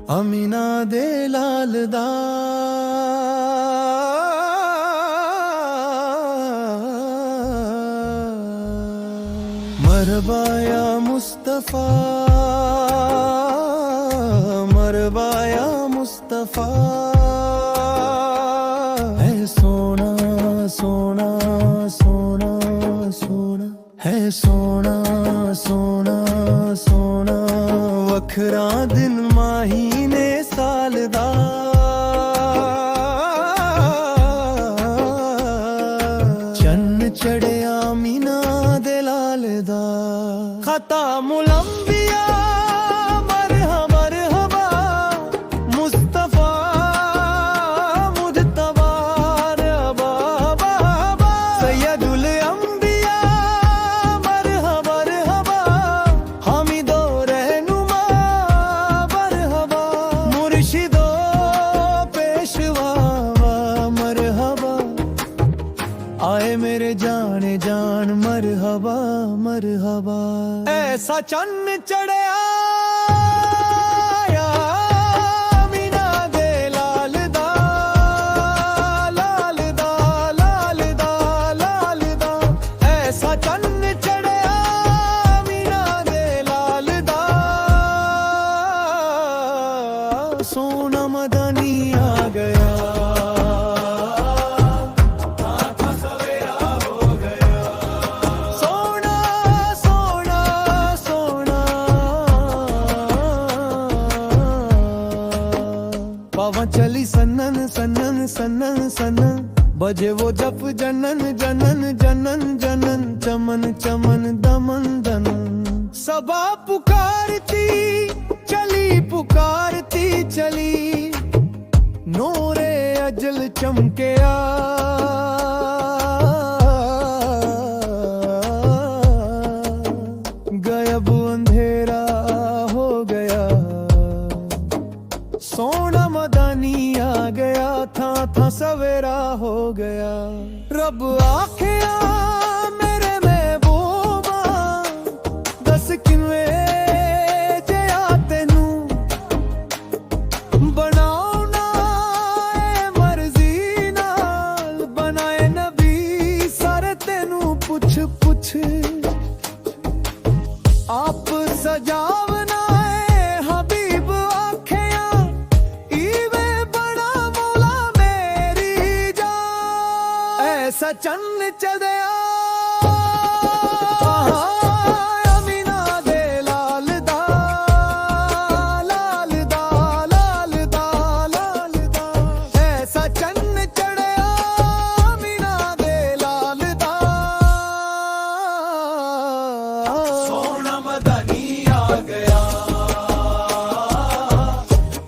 अमीना दे लाल दा मरहबा या मुस्तफा, मरहबा या मुस्तफा। है सोना सोना सोना सोना, है सोना सोना सोना, वखरा दिन महीने साल दा। चन्न चढ़िया मीना दे लाल दा। खतामुल अंबिया मरहबा मरहबा, मुस्तफा मुज्तबा रबा बाबा। सैयदुल अंबिया मरहबा मरहबा, हामिदो रहनुमा मरहबा। मुर्शिदो पेशवा मरहबा, आए मेरे जाने जान मरहबा मरहबा। ऐसा चन्न चढ़िया या मीना दे लाल दा, लाल दा लाल दा लाल दा। ऐसा चन्न चढ़िया मीना दे लाल दा। सोना मदनी आ गया, चली सनन सनन सनन सनन। बजे वो जप जनन जनन जनन जनन, चमन चमन दमन दनन। सबा पुकारती चली पुकारती चली, नूरे अजल चमके आ। गयब अंधेरा हो गया, सोना मदानी आ गया। था सवेरा हो गया। रब आखिया मेरे महबूबा, दस किवें जिया तेनू बनाउना ए मर्जी नाल। बनाए नबी सारे तेनू पुछ पुछ, आप सजावना चन्न चढ़िया अमीना दे लाल दा, लाल दा लाल दा लाल दा। ऐसा चन्न चढ़िया अमीना दे लाल दा। सोना मदनी आ गया,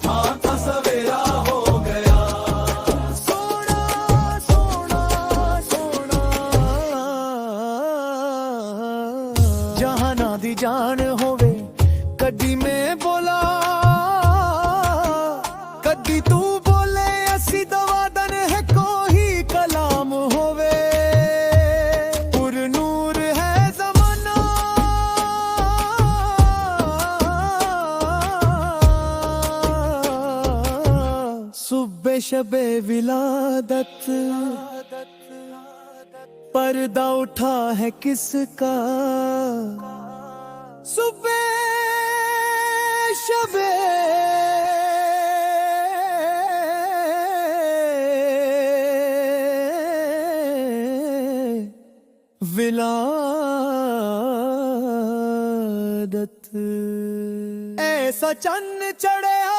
था सवेरा हो गया। जहाना दी जान होवे कदी मैं बोला, कदी तू बोले। असी दवादन है कोई कलाम होवे, पुर नूर है जमाना। सुबह शबे विलादत, पर्दा उठा है किसका। सुबह शबे विलादत। ऐसा चन्न चढ़िया